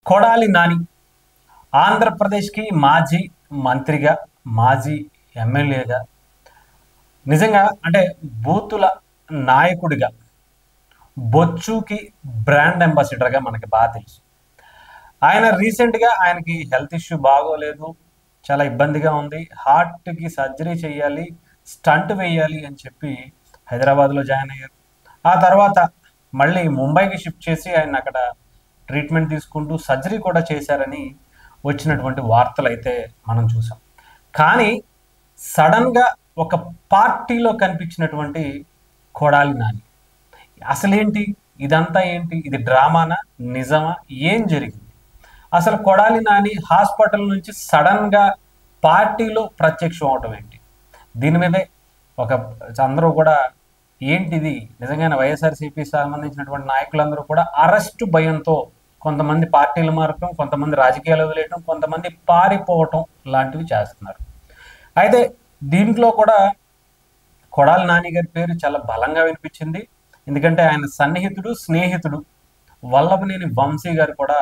కొడాలి నాని ఆంధ్రప్రదేశ్కి మాజీ మంత్రిగా, మాజీ ఎమ్మెల్యేగా, నిజంగా అంటే బూతుల నాయకుడిగా, బొచ్చుకి బ్రాండ్ అంబాసిడర్గా మనకి బాగా తెలుసు. ఆయన రీసెంట్గా ఆయనకి హెల్త్ ఇష్యూ బాగోలేదు, చాలా ఇబ్బందిగా ఉంది, హార్ట్కి సర్జరీ చేయాలి, స్టంట్ వేయాలి అని చెప్పి హైదరాబాద్లో జాయిన్ అయ్యారు. ఆ తర్వాత మళ్ళీ ముంబైకి షిఫ్ట్ చేసి ఆయన అక్కడ ట్రీట్మెంట్ తీసుకుంటూ సర్జరీ కూడా చేశారని వచ్చినటువంటి వార్తలు అయితే మనం చూసాం. కానీ సడన్గా ఒక పార్టీలో కనిపించినటువంటి కొడాలి నాని అసలేంటి, ఇదంతా ఏంటి, ఇది డ్రామానా, నిజమా, ఏం జరిగింది? అసలు కొడాలి నాని హాస్పిటల్ నుంచి సడన్గా పార్టీలో ప్రత్యక్షం అవటం ఏంటి? దీని మీదే ఒక అందరూ కూడా ఏంటిది నిజంగానే వైఎస్ఆర్సీపీ సంబంధించినటువంటి నాయకులందరూ కూడా అరెస్టు భయంతో కొంతమంది పార్టీలు మారటం, కొంతమంది రాజకీయాలు వదిలేయటం, కొంతమంది పారిపోవటం లాంటివి చేస్తున్నారు. అయితే దీంట్లో కూడా కొడాలి నాని గారి పేరు చాలా బలంగా వినిపించింది. ఎందుకంటే ఆయన సన్నిహితుడు, స్నేహితుడు వల్లభనేని వంశీ గారు కూడా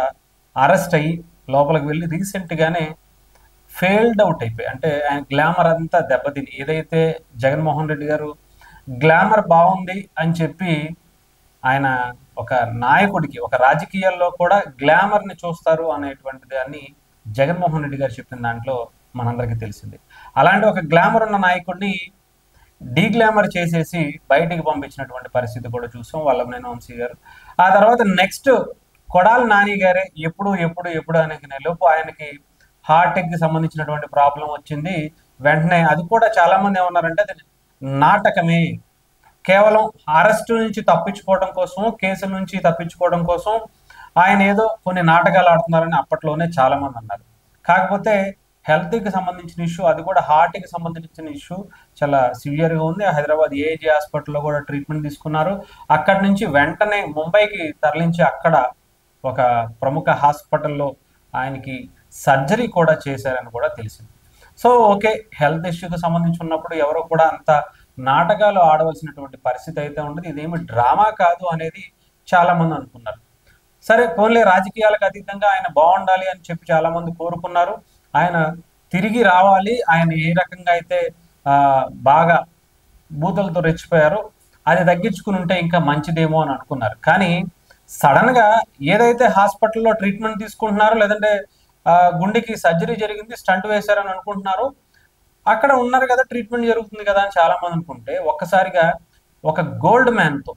అరెస్ట్ అయ్యి లోపలికి వెళ్ళి రీసెంట్గానే ఫెయిల్డ్ అవుట్ అయిపోయి, అంటే ఆయన గ్లామర్ అంతా దెబ్బతిని, ఏదైతే జగన్మోహన్ రెడ్డి గారు గ్లామర్ బాగుంది అని చెప్పి ఆయన ఒక నాయకుడికి, ఒక రాజకీయాల్లో కూడా గ్లామర్ని చూస్తారు అనేటువంటి దాన్ని జగన్మోహన్ రెడ్డి గారు చెప్పిన దాంట్లో మనందరికీ తెలిసింది. అలాంటి ఒక గ్లామర్ ఉన్న నాయకుడిని డీగ్లామర్ చేసేసి బయటికి పంపించినటువంటి పరిస్థితి కూడా చూసాం వల్లభనేని వంశీ గారు. ఆ తర్వాత నెక్స్ట్ కొడాలి నాని గారే ఎప్పుడు ఎప్పుడు ఎప్పుడు అనే లోపు ఆయనకి హార్ట్కి సంబంధించినటువంటి ప్రాబ్లం వచ్చింది. వెంటనే అది కూడా చాలా మంది ఏమన్నారంటే అది నాటకమే, కేవలం అరెస్టు నుంచి తప్పించుకోవడం కోసం, కేసుల నుంచి తప్పించుకోవడం కోసం ఆయన ఏదో కొన్ని నాటకాలు ఆడుతున్నారని అప్పట్లోనే చాలా మంది అన్నారు. కాకపోతే హెల్త్కి సంబంధించిన ఇష్యూ, అది కూడా హార్ట్కి సంబంధించిన ఇష్యూ చాలా సివియర్గా ఉంది. హైదరాబాద్ ఏజీ హాస్పిటల్లో కూడా ట్రీట్మెంట్ తీసుకున్నారు. అక్కడి నుంచి వెంటనే ముంబైకి తరలించి అక్కడ ఒక ప్రముఖ హాస్పిటల్లో ఆయనకి సర్జరీ కూడా చేశారని కూడా తెలిసింది. సో ఓకే, హెల్త్ ఇష్యూకి సంబంధించి ఉన్నప్పుడు ఎవరో కూడా అంత నాటకాలు ఆడవలసినటువంటి పరిస్థితి అయితే ఉండదు, ఇదేమి డ్రామా కాదు అనేది చాలా మంది అనుకున్నారు. సరే పోన్లే, రాజకీయాలకు అతీతంగా ఆయన బాగుండాలి అని చెప్పి చాలా మంది కోరుకున్నారు. ఆయన తిరిగి రావాలి, ఆయన ఏ రకంగా అయితే బాగా బూతులతో రెచ్చిపోయారో అది తగ్గించుకుని ఉంటే ఇంకా మంచిదేమో అని అనుకున్నారు. కానీ సడన్గా ఏదైతే హాస్పిటల్లో ట్రీట్మెంట్ తీసుకుంటున్నారో, లేదంటే గుండెకి సర్జరీ జరిగింది, స్టంట్ వేశారని అనుకుంటున్నారు, అక్కడ ఉన్నారు కదా, ట్రీట్మెంట్ జరుగుతుంది కదా అని చాలా మంది అనుకుంటే ఒక్కసారిగా ఒక గోల్డ్ మ్యాన్తో,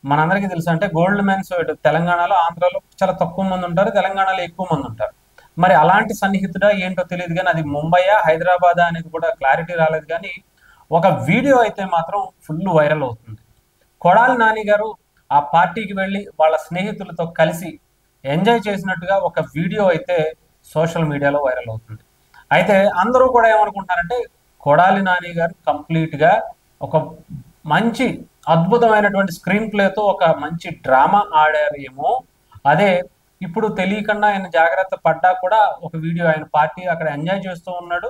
మనందరికీ తెలుసు అంటే గోల్డ్ మ్యాన్స్ ఇటు తెలంగాణలో, ఆంధ్రాలో చాలా తక్కువ మంది ఉంటారు, తెలంగాణలో ఎక్కువ మంది ఉంటారు. మరి అలాంటి సన్నిహితుడా ఏంటో తెలియదు, కానీ అది ముంబైయా హైదరాబాదా అనేది కూడా క్లారిటీ రాలేదు. కానీ ఒక వీడియో అయితే మాత్రం ఫుల్ వైరల్ అవుతుంది. కొడాలి నాని గారు ఆ పార్టీకి వెళ్ళి వాళ్ళ స్నేహితులతో కలిసి ఎంజాయ్ చేసినట్టుగా ఒక వీడియో అయితే సోషల్ మీడియాలో వైరల్ అవుతుంది. అయితే అందరూ కూడా ఏమనుకుంటున్నారంటే కొడాలి నాని గారు కంప్లీట్గా ఒక మంచి అద్భుతమైనటువంటి స్క్రీన్ ప్లేతో ఒక మంచి డ్రామా ఆడారు ఏమో, అదే ఇప్పుడు తెలియకుండా ఆయన జాగ్రత్త పడ్డా కూడా ఒక వీడియో, ఆయన పార్టీ అక్కడ ఎంజాయ్ చేస్తూ ఉన్నాడు,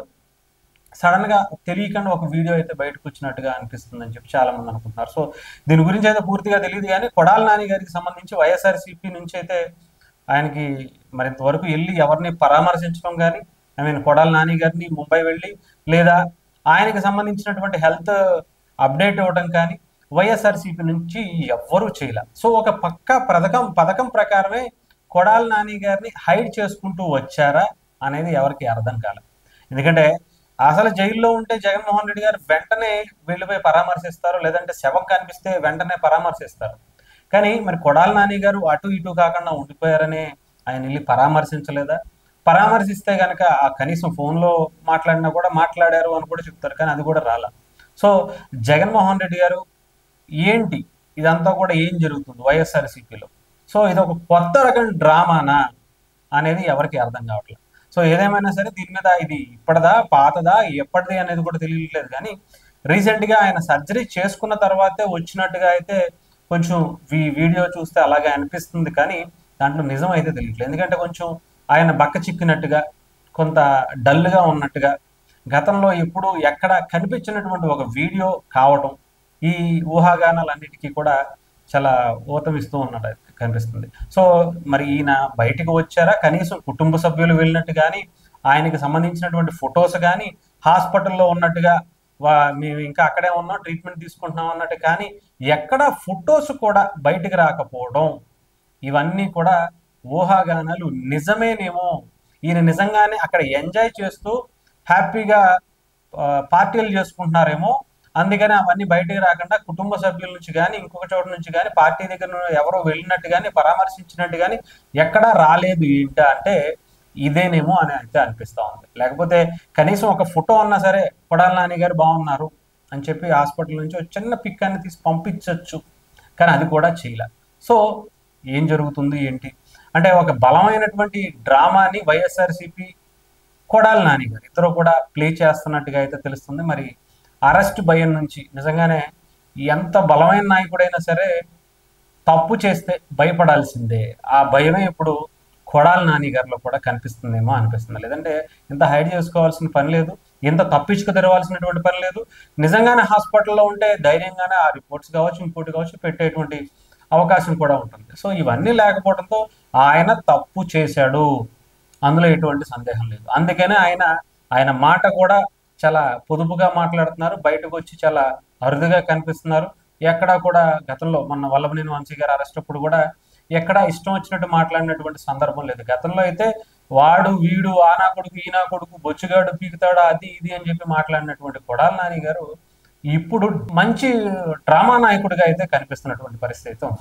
సడన్గా తెలియకుండా ఒక వీడియో అయితే బయటకు వచ్చినట్టుగా అనిపిస్తుందని చెప్పి చాలా మంది అనుకుంటున్నారు. సో దీని గురించి అయితే పూర్తిగా తెలియదు. కానీ కొడాలి నాని గారికి సంబంధించి వైఎస్ఆర్సీపీ నుంచి అయితే ఆయనకి మరింతవరకు వెళ్ళి ఎవరిని పరామర్శించడం కానీ, ఐ మీన్ కొడాలి నాని గారిని ముంబై వెళ్ళి లేదా ఆయనకి సంబంధించినటువంటి హెల్త్ అప్డేట్ ఇవ్వడం కానీ వైఎస్ఆర్సీపీ నుంచి ఎవ్వరూ చేయలే. సో ఒక పథకం ప్రకారమే కొడాలి నాని గారిని హైడ్ చేసుకుంటూ వచ్చారా అనేది ఎవరికి అర్థం కాలేదు. ఎందుకంటే అసలు జైల్లో ఉంటే జగన్మోహన్ రెడ్డి గారు వెంటనే వెళ్ళిపోయి పరామర్శిస్తారు, లేదంటే శవం కనిపిస్తే వెంటనే పరామర్శిస్తారు. కానీ మరి కొడాలి నాని గారు అటు ఇటు కాకుండా ఉండిపోయారనే ఆయన వెళ్ళి పరామర్శించలేదా? పరామర్శిస్తే కనుక ఆ కనీసం ఫోన్లో మాట్లాడినా కూడా మాట్లాడారు అని కూడా చెప్తారు, కానీ అది కూడా రాలా. సో జగన్మోహన్ రెడ్డి గారు ఏంటి, ఇదంతా కూడా ఏం జరుగుతుంది వైఎస్ఆర్సీపీలో? సో ఇది ఒక కొత్త రకం డ్రామానా అనేది ఎవరికి అర్థం కావట్లేదు. సో ఏదేమైనా సరే దీని మీద ఇది ఇప్పటిదా పాతదా ఎప్పటిది అనేది కూడా తెలియట్లేదు. కానీ రీసెంట్గా ఆయన సర్జరీ చేసుకున్న తర్వాతే వచ్చినట్టుగా అయితే కొంచెం వీడియో చూస్తే అలాగే అనిపిస్తుంది, కానీ దాంట్లో నిజం అయితే తెలియట్లేదు. ఎందుకంటే కొంచెం ఆయన బక్క చిక్కినట్టుగా, కొంత డల్గా ఉన్నట్టుగా, గతంలో ఎప్పుడు ఎక్కడ కనిపించినటువంటి ఒక వీడియో కావటం, ఈ ఊహాగానాలన్నిటికీ కూడా చాలా ఊతమిస్తూ ఉన్నాడు. కనిపిస్తుంది. సో, మరి ఈయన బయటికి వచ్చారా? కనీసం కుటుంబ సభ్యులు వెళ్ళినట్టు గాని, ఆయనకి సంబంధించినటువంటి ఫోటోస్ గాని, హాస్పిటల్‌లో ఉన్నట్టుగా మేము ఇంకా అక్కడే ఉన్నాం, ట్రీట్మెంట్ తీసుకుంటున్నాం అన్నట్టు కానీ, ఎక్కడ ఫోటోస్ కూడా బయటికి రాకపోవడం, ఇవన్నీ కూడా ఊహాగానాలు నిజమేనేమో! ఈయన నిజంగానే అక్కడ ఎంజాయ్ చేస్తూ హ్యాపీగా పార్టీలు చేసుకుంటున్నారేమో! అందుకని అవన్నీ బయటికి రాకుండా కుటుంబ సభ్యుల నుంచి గాని, ఇంకొక చోట నుంచి గాని, పార్టీ దగ్గర ఎవరో వెళ్ళినట్టు గాని, పరామర్శించినట్టు గాని ఎక్కడా రాలేదు ఏంటా అంటే ఇదేనేమో అని అయితే అనిపిస్తా ఉంది. లేకపోతే కనీసం ఒక ఫోటో అన్నా సరే కొడాలి నాని గారు బాగున్నారు అని చెప్పి హాస్పిటల్ నుంచి ఒక చిన్న పిక్ అని తీసి పంపించొచ్చు. కానీ అది కూడా చేయలే. సో, ఏం జరుగుతుంది ఏంటి? అంటే ఒక బలమైనటువంటి డ్రామాని వైఎస్ఆర్‌సీపీ, కొడాలి నాని గారు ఇద్దరు కూడా ప్లే చేస్తున్నట్టుగా అయితే తెలుస్తుంది. మరి అరెస్ట్ భయం నుంచి నిజంగానే ఎంత బలమైన నాయకుడైనా సరే తప్పు చేస్తే భయపడాల్సిందే. ఆ భయమే ఇప్పుడు కొడాలి నాని గారిలో కూడా కనిపిస్తుందేమో అనిపిస్తుంది. లేదంటే ఇంత హైడ్ చేసుకోవాల్సిన పని లేదు. ఇంత తప్పించుకు తెరవాల్సినటువంటి పని లేదు. నిజంగానే హాస్పిటల్‌లో ఉంటే ధైర్యంగానే ఆ రిపోర్ట్స్ కావచ్చు, ఇంకోటి కావచ్చు పెట్టేటువంటి అవకాశం కూడా ఉంటుంది. సో, ఇవన్నీ లేకపోవడంతో ఆయన తప్పు చేశాడు. అందులో ఎటువంటి సందేహం లేదు. అందుకనే ఆయన మాట కూడా చాలా పొదుపుగా మాట్లాడుతున్నారు. బయటకొచ్చి చాలా అరుదుగా కనిపిస్తున్నారు. ఎక్కడా కూడా గతంలో మొన్న వల్లభనేని వంశీ గారి అరెస్ట్ అప్పుడు కూడా ఎక్కడా ఇష్టం వచ్చినట్టు మాట్లాడినటువంటి సందర్భం లేదు. గతంలో అయితే వాడు, వీడు, ఆ నా కొడుకు, ఈ నా కొడుకు, బొచ్చుగాడు పీకుతాడు అది ఇది అని చెప్పి మాట్లాడినటువంటి కొడాలి నాని గారు ఇప్పుడు మంచి డ్రామా నాయకుడిగా అయితే కనిపిస్తున్నటువంటి పరిస్థితి అయితే ఉంది.